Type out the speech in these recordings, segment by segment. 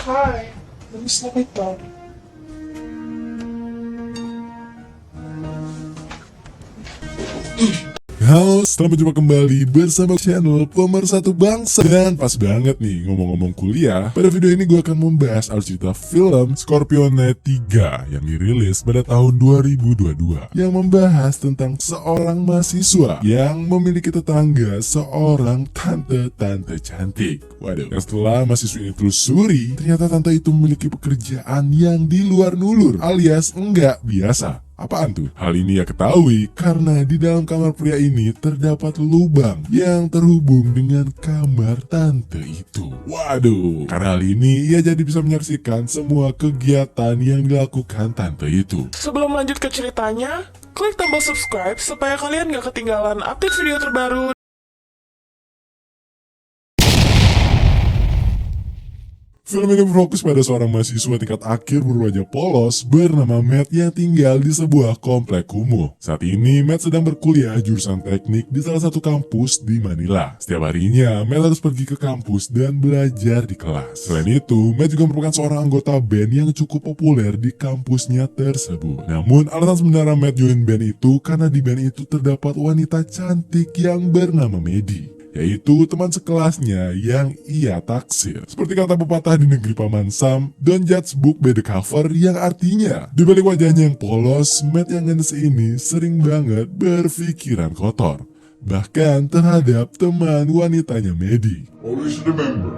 Hi, namiss na kita. Halo, selamat jumpa kembali bersama channel Pemersatu Bangsa. Dan pas banget nih ngomong-ngomong kuliah, pada video ini gue akan membahas alur cerita film Scorpione 3 yang dirilis pada tahun 2022, yang membahas tentang seorang mahasiswa yang memiliki tetangga seorang tante-tante cantik. Waduh, yang setelah mahasiswa ini telusuri, ternyata tante itu memiliki pekerjaan yang di luar nulur alias enggak biasa. Apaan tuh? Hal ini ia ketahui karena di dalam kamar pria ini terdapat lubang yang terhubung dengan kamar tante itu. Waduh, karena hal ini ia jadi bisa menyaksikan semua kegiatan yang dilakukan tante itu. Sebelum lanjut ke ceritanya, klik tombol subscribe supaya kalian gak ketinggalan update video terbaru. Film ini berfokus pada seorang mahasiswa tingkat akhir berwajah polos bernama Matt yang tinggal di sebuah komplek kumuh. Saat ini Matt sedang berkuliah jurusan teknik di salah satu kampus di Manila. Setiap harinya Matt harus pergi ke kampus dan belajar di kelas. Selain itu, Matt juga merupakan seorang anggota band yang cukup populer di kampusnya tersebut. Namun alasan sebenarnya Matt join band itu karena di band itu terdapat wanita cantik yang bernama Maddie, yaitu teman sekelasnya yang ia taksir. Seperti kata pepatah di negeri Paman Sam, don't judge book by the cover, yang artinya di balik wajahnya yang polos, Matt yang ngenes ini sering banget berpikiran kotor, bahkan terhadap teman wanitanya Maddie. Always remember.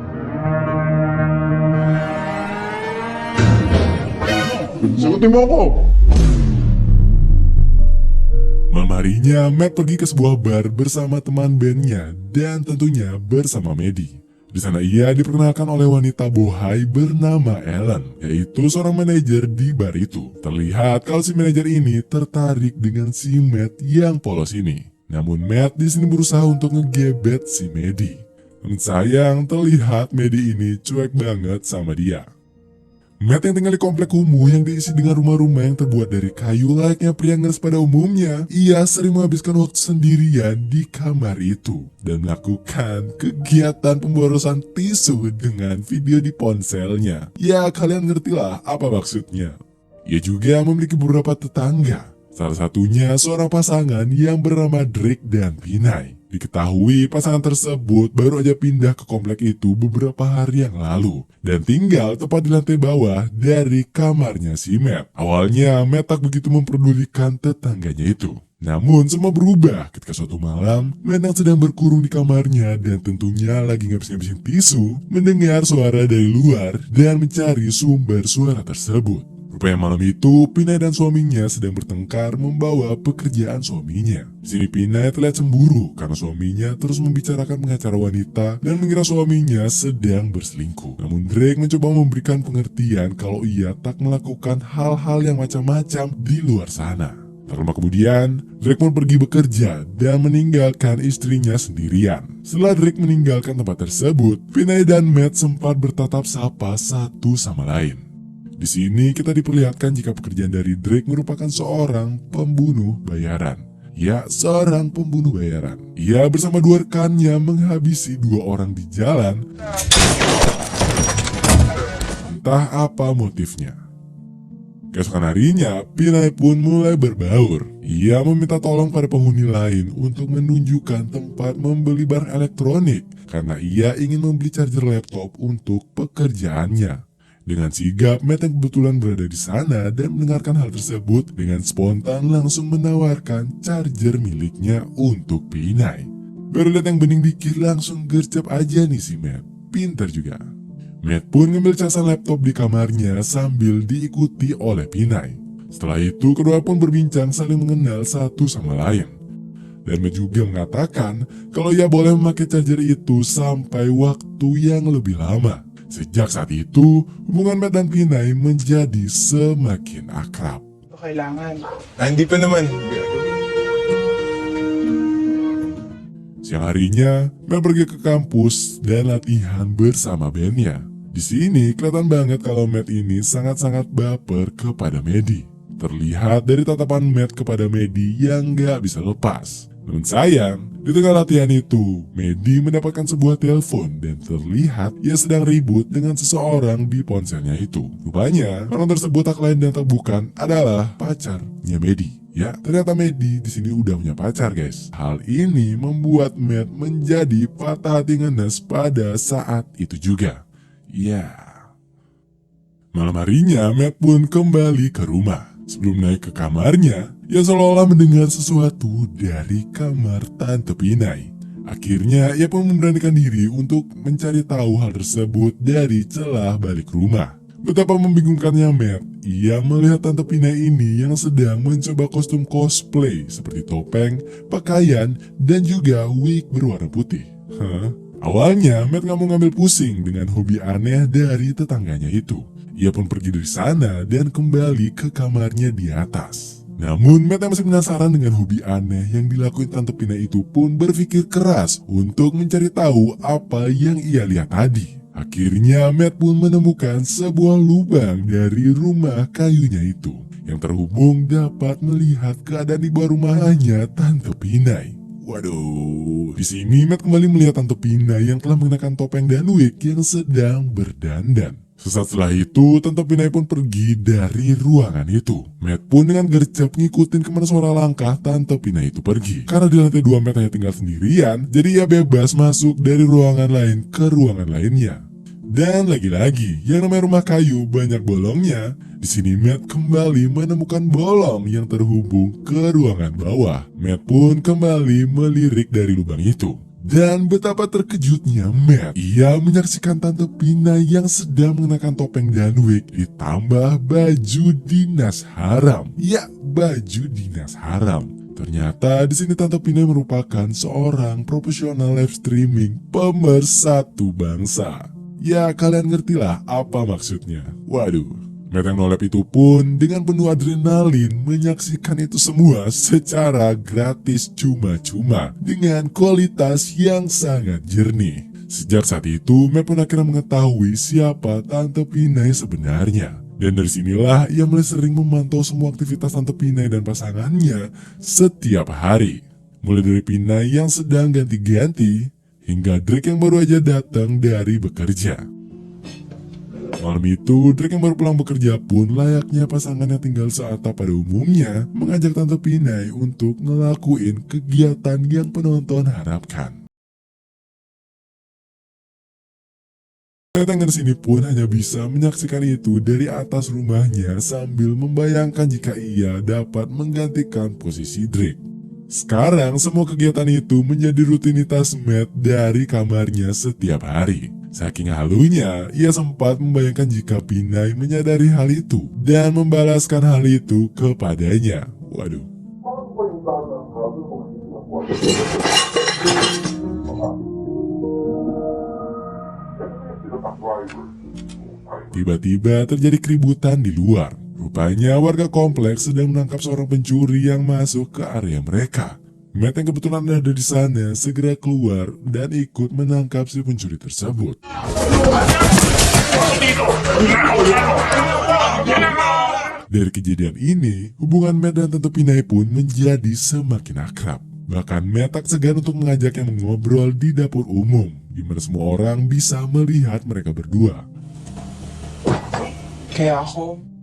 Sagutin mo ako! Malam harinya, Matt pergi ke sebuah bar bersama teman bandnya dan tentunya bersama Maddie. Di sana ia diperkenalkan oleh wanita bohai bernama Ellen, yaitu seorang manajer di bar itu. Terlihat kalau si manajer ini tertarik dengan si Matt yang polos ini. Namun Matt di sini berusaha untuk ngegebet si Maddie. Namun sayang, terlihat Maddie ini cuek banget sama dia. Matt yang tinggal di komplek kumuh yang diisi dengan rumah-rumah yang terbuat dari kayu layaknya pria ngeres pada umumnya, ia sering menghabiskan waktu sendirian di kamar itu dan melakukan kegiatan pemborosan tisu dengan video di ponselnya. Ya, kalian ngertilah apa maksudnya. Ia juga memiliki beberapa tetangga, salah satunya seorang pasangan yang bernama Drake dan Pinay. Diketahui pasangan tersebut baru aja pindah ke komplek itu beberapa hari yang lalu dan tinggal tepat di lantai bawah dari kamarnya si Matt. Awalnya Matt tak begitu memperdulikan tetangganya itu. Namun semua berubah ketika suatu malam Matt yang sedang berkurung di kamarnya dan tentunya lagi ngabis-ngabisin tisu mendengar suara dari luar dan mencari sumber suara tersebut. Rupanya malam itu, Pinay dan suaminya sedang bertengkar membawa pekerjaan suaminya. Di sini Pinay terlihat cemburu karena suaminya terus membicarakan pengacara wanita dan mengira suaminya sedang berselingkuh. Namun Drake mencoba memberikan pengertian kalau ia tak melakukan hal-hal yang macam-macam di luar sana. Tak lama kemudian, Drake pun pergi bekerja dan meninggalkan istrinya sendirian. Setelah Drake meninggalkan tempat tersebut, Pinay dan Matt sempat bertatap sapa satu sama lain. Di sini kita diperlihatkan jika pekerjaan dari Drake merupakan seorang pembunuh bayaran. Ya, seorang pembunuh bayaran. Ia bersama dua rekannya menghabisi dua orang di jalan. Entah apa motifnya. Keesokan harinya, Pinay pun mulai berbaur. Ia meminta tolong pada penghuni lain untuk menunjukkan tempat membeli barang elektronik karena ia ingin membeli charger laptop untuk pekerjaannya. Dengan sigap, Matt yang kebetulan berada di sana dan mendengarkan hal tersebut dengan spontan langsung menawarkan charger miliknya untuk Pinay. Baru lihat yang bening dikit langsung gercep aja nih si Matt. Pinter juga. Matt pun ngambil casan laptop di kamarnya sambil diikuti oleh Pinay. Setelah itu kedua pun berbincang saling mengenal satu sama lain. Dan Matt juga mengatakan kalau ia boleh memakai charger itu sampai waktu yang lebih lama. Sejak saat itu, hubungan Matt dan Pinay menjadi semakin akrab. Ito kailangan. Hindi pa naman. Siang harinya, Matt pergi ke kampus dan latihan bersama bandnya. Di sini kelihatan banget kalau Matt ini sangat-sangat baper kepada Maddie. Terlihat dari tatapan Matt kepada Maddie yang gak bisa lepas. Namun sayang, di tengah latihan itu, Medi mendapatkan sebuah telepon dan terlihat ia sedang ribut dengan seseorang di ponselnya itu. Rupanya, orang tersebut tak lain dan tak bukan adalah pacarnya Medi. Ya, ternyata Medi di sini udah punya pacar, guys. Hal ini membuat Matt menjadi patah hati ngenes pada saat itu juga. Ya. Malam harinya, Matt pun kembali ke rumah. Sebelum naik ke kamarnya, ia seolah-olah mendengar sesuatu dari kamar Tante Pinai. Akhirnya, ia pun memberanikan diri untuk mencari tahu hal tersebut dari celah balik rumah. Betapa membingungkannya Matt, ia melihat Tante Pinai ini yang sedang mencoba kostum cosplay seperti topeng, pakaian, dan juga wig berwarna putih. Awalnya, Matt gak mau ngambil pusing dengan hobi aneh dari tetangganya itu. Ia pun pergi dari sana dan kembali ke kamarnya di atas. Namun, Matt yang masih penasaran dengan hobi aneh yang dilakuin Tante Pinai itu pun berpikir keras untuk mencari tahu apa yang ia lihat tadi. Akhirnya, Matt pun menemukan sebuah lubang dari rumah kayunya itu yang terhubung dapat melihat keadaan di bawah rumahnya Tante Pinai. Waduh, di sini Matt kembali melihat Tante Pinai yang telah mengenakan topeng dan wig yang sedang berdandan. Sesaat setelah itu, Tante Pinai pun pergi dari ruangan itu. Matt pun dengan gercep ngikutin kemana suara langkah Tante Pinai itu pergi. Karena di lantai 2 Matt hanya tinggal sendirian, jadi ia bebas masuk dari ruangan lain ke ruangan lainnya. Dan lagi-lagi, yang namanya rumah kayu banyak bolongnya. Di sini Matt kembali menemukan bolong yang terhubung ke ruangan bawah. Matt pun kembali melirik dari lubang itu. Dan betapa terkejutnya Matt, ia menyaksikan Tante Pinai yang sedang mengenakan topeng dan wig ditambah baju dinas haram. Ya, baju dinas haram. Ternyata di sini Tante Pinai merupakan seorang profesional live streaming pemersatu bangsa. Ya, kalian ngertilah apa maksudnya. Waduh. Matt yang nolep itu pun dengan penuh adrenalin menyaksikan itu semua secara gratis cuma-cuma dengan kualitas yang sangat jernih. Sejak saat itu, Matt pun akhirnya mengetahui siapa Tante Pinai sebenarnya. Dan dari sinilah ia mulai sering memantau semua aktivitas Tante Pinai dan pasangannya setiap hari. Mulai dari Pinai yang sedang ganti-ganti, hingga Drake yang baru aja datang dari bekerja. Malam itu, Drake yang baru pulang bekerja pun layaknya pasangan yang tinggal seatap pada umumnya mengajak Tante Pinai untuk ngelakuin kegiatan yang penonton harapkan. Datang ke sini pun hanya bisa menyaksikan itu dari atas rumahnya sambil membayangkan jika ia dapat menggantikan posisi Drake. Sekarang semua kegiatan itu menjadi rutinitas Matt dari kamarnya setiap hari. Saking halunya, ia sempat membayangkan jika Pinai menyadari hal itu dan membalaskan hal itu kepadanya. Waduh. Tiba-tiba terjadi keributan di luar. Rupanya warga kompleks sedang menangkap seorang pencuri yang masuk ke area mereka. Matt yang kebetulan ada di sana segera keluar dan ikut menangkap si pencuri tersebut. Dari kejadian ini, hubungan Matt dan Tante Pinai pun menjadi semakin akrab. Bahkan Matt tak segan untuk mengajaknya mengobrol di dapur umum, di mana semua orang bisa melihat mereka berdua. Kayak aku.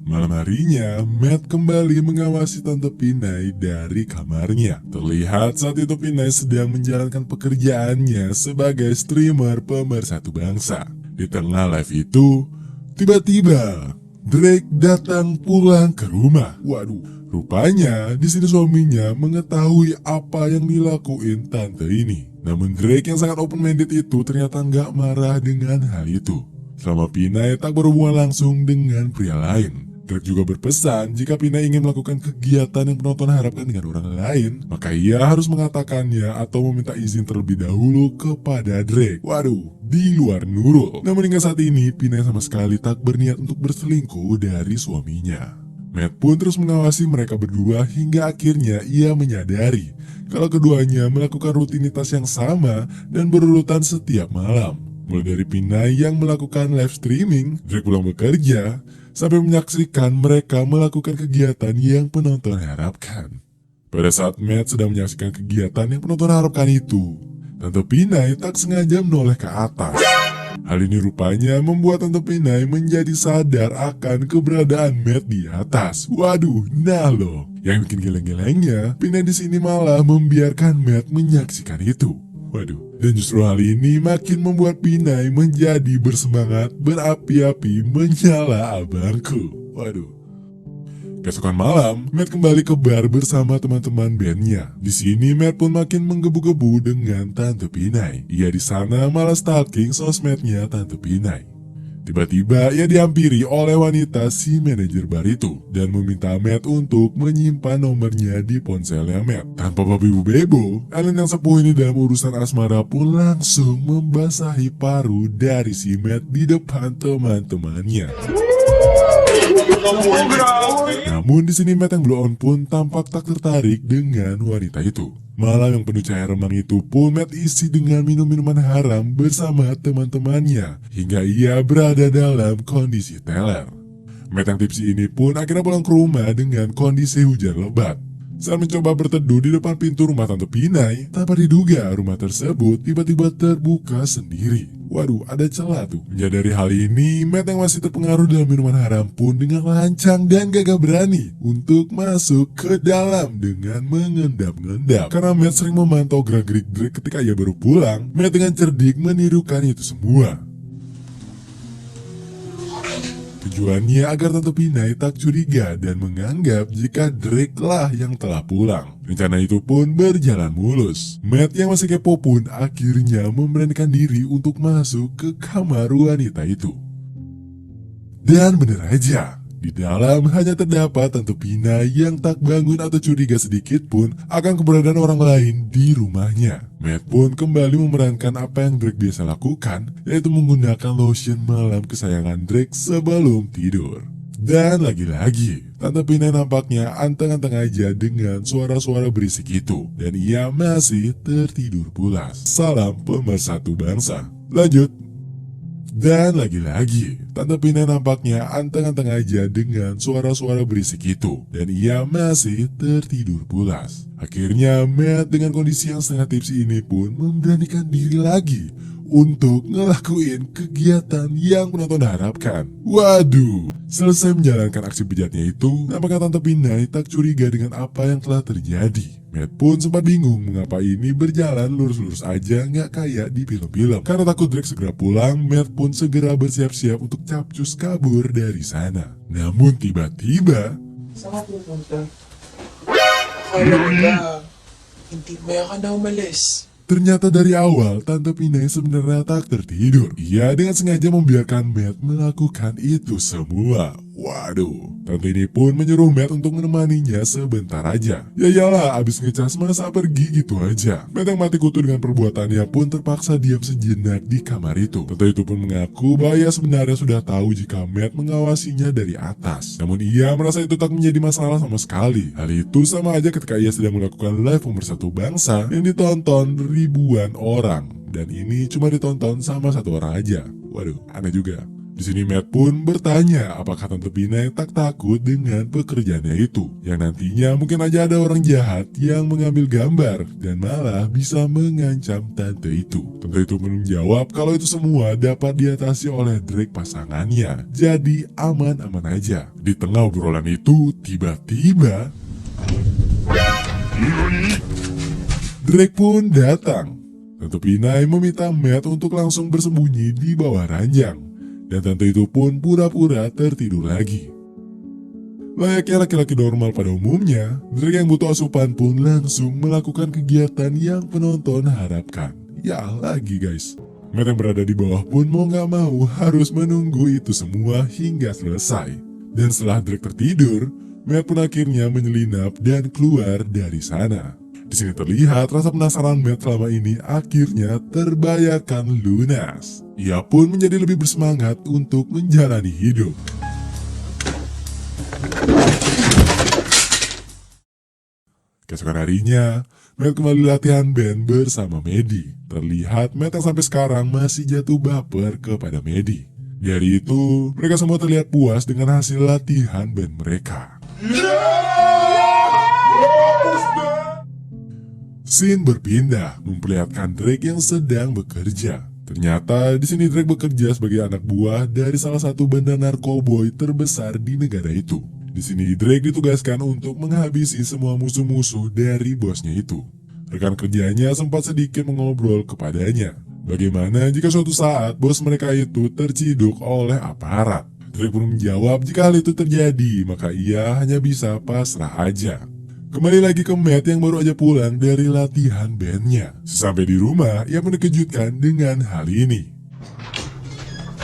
Malam harinya, Matt kembali mengawasi Tante Pinai dari kamarnya. Terlihat saat itu Pinai sedang menjalankan pekerjaannya sebagai streamer pemersatu bangsa. Di tengah live itu, tiba-tiba Drake datang pulang ke rumah. Waduh, rupanya di sini suaminya mengetahui apa yang dilakuin tante ini. Namun Drake yang sangat open-minded itu ternyata nggak marah dengan hal itu. Selama Pinai tak berhubungan langsung dengan pria lain. Drake juga berpesan jika Pinai ingin melakukan kegiatan yang penonton harapkan dengan orang lain, maka ia harus mengatakannya atau meminta izin terlebih dahulu kepada Drake. Waduh, di luar Nurul. Namun hingga saat ini, Pinai sama sekali tak berniat untuk berselingkuh dari suaminya. Matt pun terus mengawasi mereka berdua hingga akhirnya ia menyadari kalau keduanya melakukan rutinitas yang sama dan berurutan setiap malam. Mulai dari Pinai yang melakukan live streaming, Drake pulang bekerja, sampai menyaksikan mereka melakukan kegiatan yang penonton harapkan. Pada saat Matt sedang menyaksikan kegiatan yang penonton harapkan itu, Tante Pinai tak sengaja menoleh ke atas. Hal ini rupanya membuat Tante Pinai menjadi sadar akan keberadaan Matt di atas. Waduh, nah loh. Yang bikin geleng-gelengnya, Pinai di sini malah membiarkan Matt menyaksikan itu. Waduh, dan justru hal ini makin membuat Pinai menjadi bersemangat, berapi-api menyala abangku. Waduh. Keesokan malam, Matt kembali ke bar bersama teman-teman bandnya. Di sini Matt pun makin menggebu-gebu dengan Tante Pinai. Ia di sana malah stalking sosmednya Tante Pinai. Tiba-tiba ia dihampiri oleh wanita si manajer bar itu dan meminta Matt untuk menyimpan nomornya di ponselnya Matt. Tanpa babi bebo, Ellen yang sepuh ini dalam urusan asmara pun langsung membasahi paru dari si Matt di depan teman-temannya. Namun di sini Matt yang blow on pun tampak tak tertarik dengan wanita itu. Malam yang penuh cahaya remang itu pun Matt isi dengan minum-minuman haram bersama teman-temannya hingga ia berada dalam kondisi teler. Matt yang tipsi ini pun akhirnya pulang ke rumah dengan kondisi hujan lebat. Saat mencoba berteduh di depan pintu rumah Tante Pinai, tanpa diduga rumah tersebut tiba-tiba terbuka sendiri. Waduh, ada celah tuh. Menyadari hal ini, Matt yang masih terpengaruh dalam minuman haram pun dengan lancang dan gagah berani untuk masuk ke dalam dengan mengendap-ngendap. Karena Matt sering memantau gerak-gerik Drake ketika ia baru pulang, Matt dengan cerdik menirukan itu semua. Tujuannya agar Tante Pinai tak curiga dan menganggap jika Drake lah yang telah pulang. Rencana itu pun berjalan mulus. Matt yang masih kepo pun akhirnya memberanikan diri untuk masuk ke kamar wanita itu. Dan bener aja, di dalam hanya terdapat Tante Pinai yang tak bangun atau curiga sedikit pun akan keberadaan orang lain di rumahnya. Matt pun kembali memerankan apa yang Drake biasa lakukan, yaitu menggunakan lotion malam kesayangan Drake sebelum tidur. Dan lagi-lagi, Tante Pinai nampaknya anteng-anteng aja dengan suara-suara berisik itu, dan ia masih tertidur pulas. Salam pemersatu bangsa. Lanjut. Dan lagi-lagi, Tante Pinai nampaknya anteng-anteng aja dengan suara-suara berisik itu, dan ia masih tertidur pulas. Akhirnya Matt dengan kondisi yang setengah tipsi ini pun memberanikan diri lagi untuk ngelakuin kegiatan yang penonton harapkan. Waduh, selesai menjalankan aksi bejatnya itu, nampaknya Tante Pinai tak curiga dengan apa yang telah terjadi. Matt pun sempat bingung mengapa ini berjalan lurus-lurus aja nggak kayak di film-film. Karena takut Drake segera pulang, Matt pun segera bersiap-siap untuk capcus kabur dari sana. Namun tiba-tiba, Saan ka pupunta? Akala ko ba, hindi mo ka na umalis. ternyata dari awal Tante Pinai sebenarnya tak tertidur. Ia dengan sengaja membiarkan Matt melakukan itu semua. Waduh, tante ini pun menyuruh Matt untuk menemaninya sebentar aja. Ya iyalah, abis ngecas masa pergi gitu aja. Matt yang mati kutu dengan perbuatannya pun terpaksa diam sejenak di kamar itu. Tante itu pun mengaku bahwa ia sebenarnya sudah tahu jika Matt mengawasinya dari atas. Namun ia merasa itu tak menjadi masalah sama sekali. Hal itu sama aja ketika ia sedang melakukan live pemersatu bangsa yang ditonton ribuan orang. Dan ini cuma ditonton sama satu orang aja. Waduh, aneh juga. Di sini Matt pun bertanya apakah Tante Pinai tak takut dengan pekerjaannya itu, yang nantinya mungkin aja ada orang jahat yang mengambil gambar dan malah bisa mengancam tante itu. Tante itu menjawab kalau itu semua dapat diatasi oleh Drake pasangannya, jadi aman-aman aja. Di tengah obrolan itu tiba-tiba Drake pun datang. Tante Pinai meminta Matt untuk langsung bersembunyi di bawah ranjang. Dan tante itu pun pura-pura tertidur lagi. Layaknya laki-laki normal pada umumnya, Drake yang butuh asupan pun langsung melakukan kegiatan yang penonton harapkan. Ya lagi guys, Matt yang berada di bawah pun mau gak mau harus menunggu itu semua hingga selesai. Dan setelah Drake tertidur, Matt pun akhirnya menyelinap dan keluar dari sana. Di sini terlihat rasa penasaran Matt selama ini akhirnya terbayarkan lunas. Ia pun menjadi lebih bersemangat untuk menjalani hidup. Keesokan harinya, Matt kembali latihan band bersama Medi. Terlihat Matt yang sampai sekarang masih jatuh baper kepada Medi. Di hari itu, mereka semua terlihat puas dengan hasil latihan band mereka. Yeah! Scene berpindah memperlihatkan Drake yang sedang bekerja. Ternyata di sini Drake bekerja sebagai anak buah dari salah satu bandar narkoboy terbesar di negara itu. Di sini Drake ditugaskan untuk menghabisi semua musuh-musuh dari bosnya itu. Rekan kerjanya sempat sedikit mengobrol kepadanya. Bagaimana jika suatu saat bos mereka itu terciduk oleh aparat? Drake pun menjawab jika hal itu terjadi, maka ia hanya bisa pasrah aja. Kembali lagi ke Matt yang baru aja pulang dari latihan bandnya. Sesampai di rumah, ia pun dikejutkan dengan hal ini.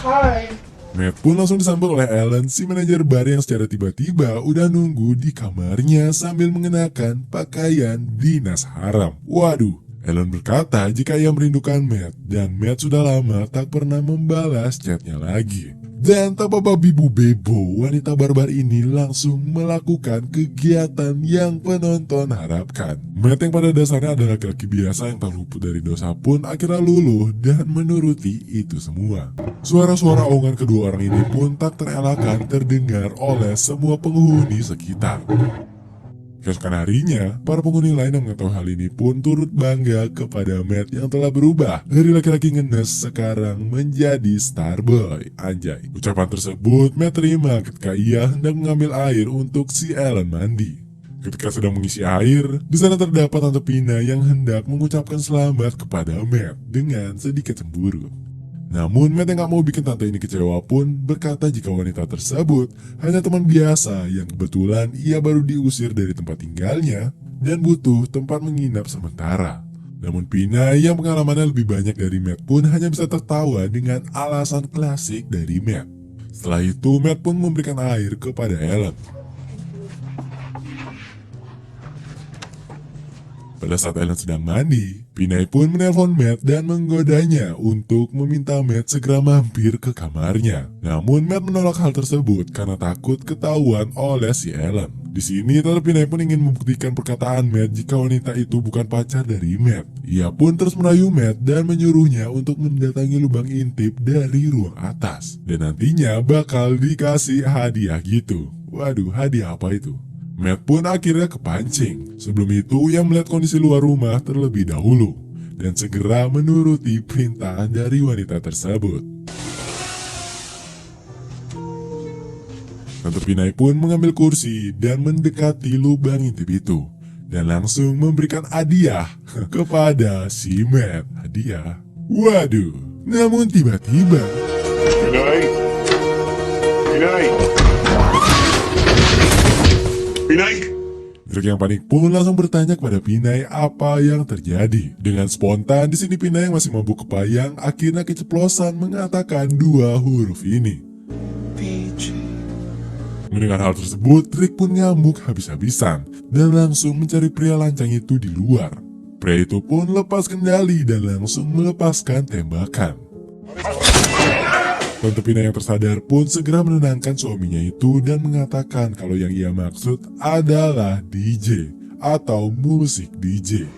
Hai. Matt pun langsung disambut oleh Ellen, si manajer bar yang secara tiba-tiba udah nunggu di kamarnya sambil mengenakan pakaian dinas haram. Waduh, Ellen berkata jika ia merindukan Matt dan Matt sudah lama tak pernah membalas chatnya lagi. Dan tanpa babi bu bebo, wanita barbar ini langsung melakukan kegiatan yang penonton harapkan. Matt yang pada dasarnya adalah laki-laki biasa yang tak luput dari dosa pun akhirnya luluh dan menuruti itu semua. Suara-suara omongan kedua orang ini pun tak terelakkan terdengar oleh semua penghuni sekitar. Keesokan harinya, para penghuni lain yang mengetahui hal ini pun turut bangga kepada Matt yang telah berubah dari laki-laki ngenes sekarang menjadi starboy. Anjay. Ucapan tersebut Matt terima ketika ia hendak mengambil air untuk si Ellen mandi. Ketika sedang mengisi air, di sana terdapat Tante Pina yang hendak mengucapkan selamat kepada Matt dengan sedikit cemburu. Namun Matt yang gak mau bikin tante ini kecewa pun berkata jika wanita tersebut hanya teman biasa yang kebetulan ia baru diusir dari tempat tinggalnya dan butuh tempat menginap sementara. Namun Pina yang pengalamannya lebih banyak dari Matt pun hanya bisa tertawa dengan alasan klasik dari Matt. Setelah itu Matt pun memberikan air kepada Ellen. Pada saat Ellen sedang mandi, Pinay pun menelpon Matt dan menggodanya untuk meminta Matt segera mampir ke kamarnya. Namun Matt menolak hal tersebut karena takut ketahuan oleh si Ellen. Di sini Tante Pinay pun ingin membuktikan perkataan Matt jika wanita itu bukan pacar dari Matt. Ia pun terus merayu Matt dan menyuruhnya untuk mendatangi lubang intip dari ruang atas. Dan nantinya bakal dikasih hadiah gitu. Waduh, hadiah apa itu? Matt pun akhirnya kepancing. Sebelum itu ia melihat kondisi luar rumah terlebih dahulu dan segera menuruti perintah dari wanita tersebut. Tante Pinay pun mengambil kursi dan mendekati lubang intip itu dan langsung memberikan hadiah kepada si Matt. Hadiah? Waduh, namun tiba-tiba Pinay! Pinay! Pinay! Drake yang panik pun langsung bertanya kepada Pinay apa yang terjadi. Dengan spontan di sini Pinay yang masih mabuk kepayang akhirnya keceplosan mengatakan dua huruf ini. Mendengar hal tersebut, Drake pun ngamuk habis-habisan dan langsung mencari pria lancang itu di luar. Pria itu pun lepas kendali dan langsung melepaskan tembakan. Tante Pina yang tersadar pun segera menenangkan suaminya itu dan mengatakan kalau yang ia maksud adalah DJ atau musik DJ.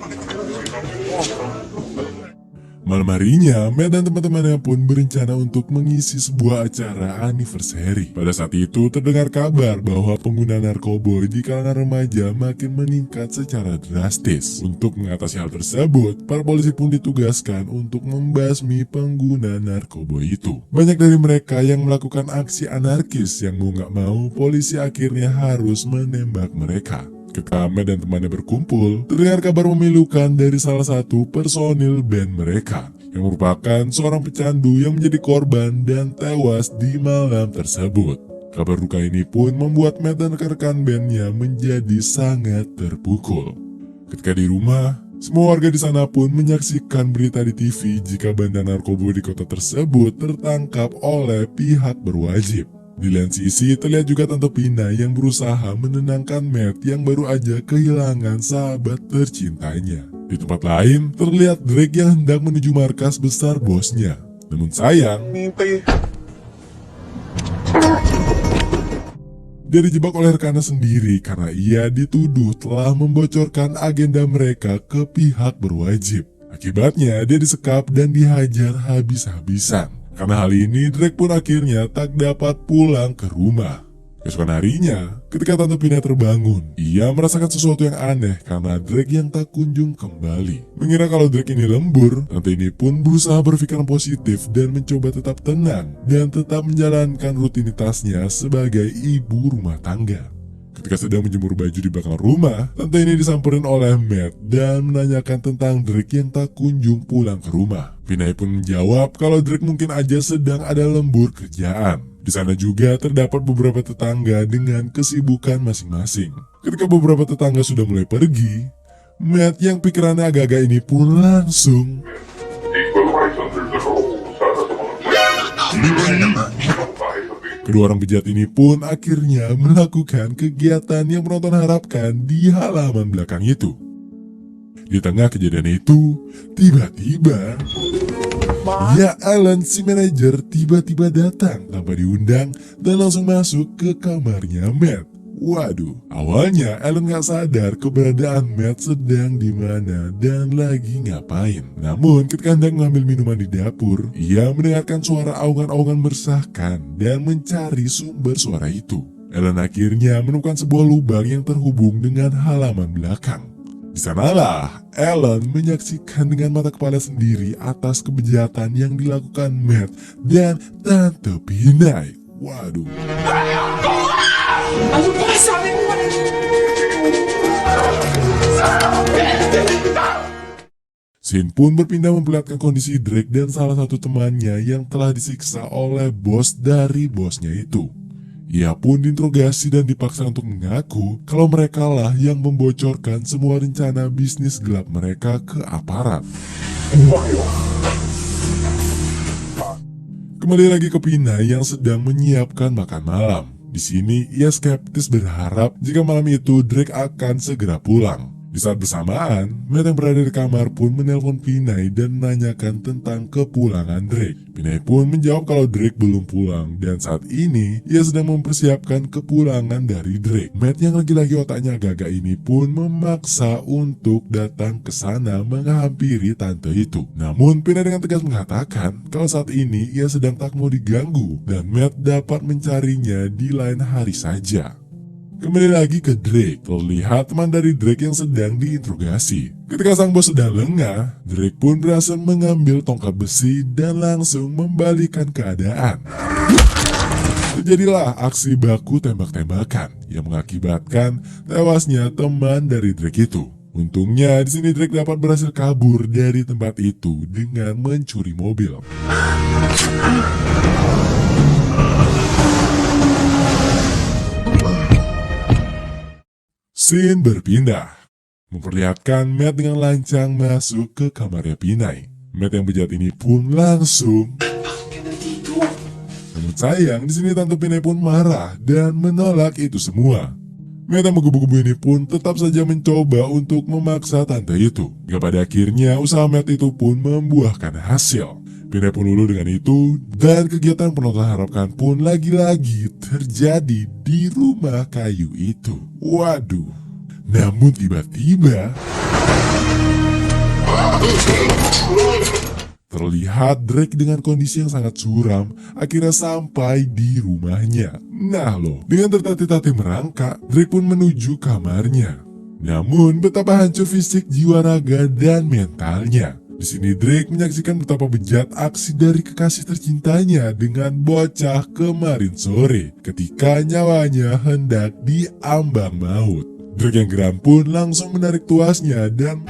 Malam harinya, Matt dan teman-temannya pun berencana untuk mengisi sebuah acara anniversary. Pada saat itu terdengar kabar bahwa pengguna narkoboy di kalangan remaja makin meningkat secara drastis. Untuk mengatasi hal tersebut, para polisi pun ditugaskan untuk membasmi pengguna narkoboy itu. Banyak dari mereka yang melakukan aksi anarkis yang mau gak mau, polisi akhirnya harus menembak mereka. Ketika Matt dan temannya berkumpul, terdengar kabar memilukan dari salah satu personil band mereka, yang merupakan seorang pecandu yang menjadi korban dan tewas di malam tersebut. Kabar duka ini pun membuat Matt dan rekan-rekan bandnya menjadi sangat terpukul. Ketika di rumah, semua warga di sana pun menyaksikan berita di TV jika bandar narkoba di kota tersebut tertangkap oleh pihak berwajib. Di lain sisi terlihat juga Tante Pina yang berusaha menenangkan Matt yang baru aja kehilangan sahabat tercintanya. Di tempat lain terlihat Drake yang hendak menuju markas besar bosnya. Namun sayang, dia dijebak oleh rekannya sendiri karena ia dituduh telah membocorkan agenda mereka ke pihak berwajib. Akibatnya dia disekap dan dihajar habis-habisan. Karena hal ini, Drake pun akhirnya tak dapat pulang ke rumah. Keesokan harinya, ketika Tante Pinai terbangun, ia merasakan sesuatu yang aneh karena Drake yang tak kunjung kembali. Mengira kalau Drake ini lembur, Tante ini pun berusaha berpikiran positif dan mencoba tetap tenang dan tetap menjalankan rutinitasnya sebagai ibu rumah tangga. Ketika sedang menjemur baju di belakang rumah, Tante ini disamperin oleh Matt dan menanyakan tentang Drake yang tak kunjung pulang ke rumah. Pinai pun menjawab kalau Drake mungkin aja sedang ada lembur kerjaan. Di sana juga terdapat beberapa tetangga dengan kesibukan masing-masing. Ketika beberapa tetangga sudah mulai pergi, Matt yang pikirannya agak-agak ini pun langsung kedua orang bejat ini pun akhirnya melakukan kegiatan yang penonton harapkan di halaman belakang itu. Di tengah kejadian itu, tiba-tiba ya Alan si manajer tiba-tiba datang tanpa diundang dan langsung masuk ke kamarnya Matt. Waduh, awalnya Alan gak sadar keberadaan Matt sedang di mana dan lagi ngapain. Namun ketika hendak mengambil minuman di dapur, ia mendengarkan suara aungan-aungan meresahkan dan mencari sumber suara itu. Alan akhirnya menemukan sebuah lubang yang terhubung dengan halaman belakang. Di sanalah Alan menyaksikan dengan mata kepala sendiri atas kebejatan yang dilakukan Matt dan Tante Pinai. Waduh. Ano ba sabi mo? Scene pun berpindah memperlihatkan kondisi Drake dan salah satu temannya yang telah disiksa oleh bos dari bosnya itu. Ia pun diinterogasi dan dipaksa untuk mengaku kalau mereka lah yang membocorkan semua rencana bisnis gelap mereka ke aparat. Kembali lagi ke Pinai yang sedang menyiapkan makan malam. Di sini ia skeptis berharap jika malam itu Drake akan segera pulang. Di saat bersamaan, Matt yang berada di kamar pun menelpon Pinai dan menanyakan tentang kepulangan Drake. Pinai pun menjawab kalau Drake belum pulang dan saat ini ia sedang mempersiapkan kepulangan dari Drake. Matt yang lagi-lagi otaknya agak-agak ini pun memaksa untuk datang ke sana menghampiri tante itu. Namun Pinai dengan tegas mengatakan kalau saat ini ia sedang tak mau diganggu dan Matt dapat mencarinya di lain hari saja. Kembali lagi ke Drake, terlihat teman dari Drake yang sedang diinterogasi. Ketika sang bos sedang lengah, Drake pun berhasil mengambil tongkat besi dan langsung membalikan keadaan. Terjadilah aksi baku tembak-tembakan yang mengakibatkan tewasnya teman dari Drake itu. Untungnya di sini Drake dapat berhasil kabur dari tempat itu dengan mencuri mobil. Scene berpindah, memperlihatkan Matt dengan lancang masuk ke kamarnya Pinai. Matt yang bejat ini pun langsung. Namun sayang, di sini Tante Pinai pun marah dan menolak itu semua. Matt yang menggebu-gebu ini pun tetap saja mencoba untuk memaksa tante itu. Hingga pada akhirnya usaha Matt itu pun membuahkan hasil. Pinai pun luluh dengan itu dan kegiatan penonton harapkan pun lagi-lagi terjadi di rumah kayu itu. Waduh, namun tiba-tiba terlihat Drake dengan kondisi yang sangat suram akhirnya sampai di rumahnya. Nah loh, dengan tertatih-tatih merangkak, Drake pun menuju kamarnya. Namun betapa hancur fisik, jiwa raga, dan mentalnya. Di sini Drake menyaksikan betapa bejat aksi dari kekasih tercintanya dengan bocah kemarin sore ketika nyawanya hendak diambang maut. Drake yang geram pun langsung menarik tuasnya dan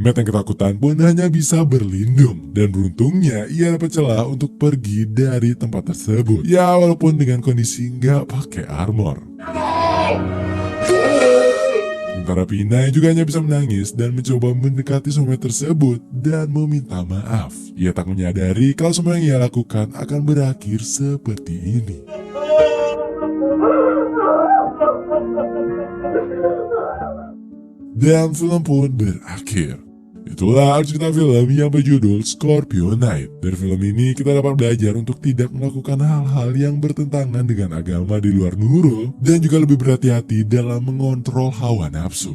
Matt yang ketakutan pun hanya bisa berlindung dan beruntungnya ia dapat celah untuk pergi dari tempat tersebut. Ya walaupun dengan kondisi nggak pakai armor. Sementara Pinai juga hanya bisa menangis dan mencoba mendekati soulmate tersebut dan meminta maaf. Ia tak menyadari kalau semua yang ia lakukan akan berakhir seperti ini. Dan film pun berakhir. Itulah cerita film yang berjudul Scorpio Night. Dari film ini kita dapat belajar untuk tidak melakukan hal-hal yang bertentangan dengan agama di luar Nurul dan juga lebih berhati-hati dalam mengontrol hawa nafsu.